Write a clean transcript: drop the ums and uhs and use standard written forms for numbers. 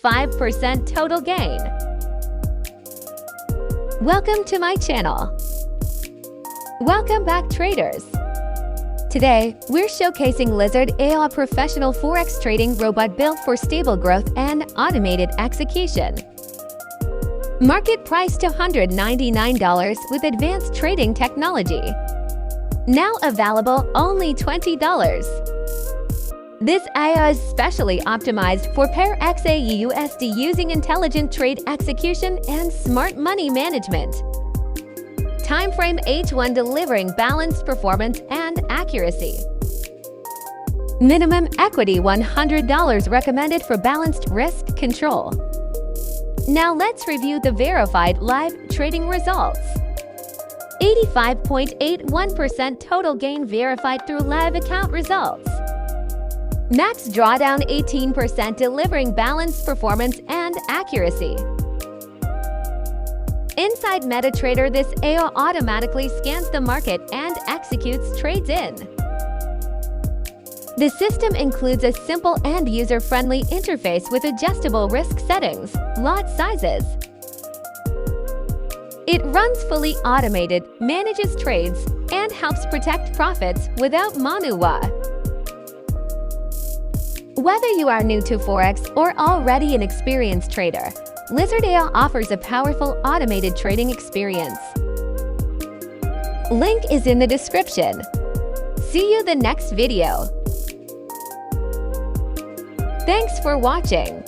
85% total gain. Welcome to my channel. Welcome back, traders. Today, we're showcasing Lizard AI Professional Forex Trading Robot built for stable growth and automated execution. Market price $299 with advanced trading technology. Now available only $20. This AI is specially optimized for pair XAUUSD using intelligent trade execution and smart money management. Timeframe H1 delivering balanced performance and accuracy. Minimum equity $100 recommended for balanced risk control. Now let's review the verified live trading results. 85.81% total gain verified through live account results. Max drawdown 18% delivering balanced performance and accuracy. Inside MetaTrader, this AI automatically scans the market and executes trades in. The system includes a simple and user-friendly interface with adjustable risk settings, lot sizes. It runs fully automated, manages trades, and helps protect profits without manual. Whether you are new to Forex or already an experienced trader, Lizard AI offers a powerful automated trading experience. Link is in the description. See you the next video. Thanks for watching.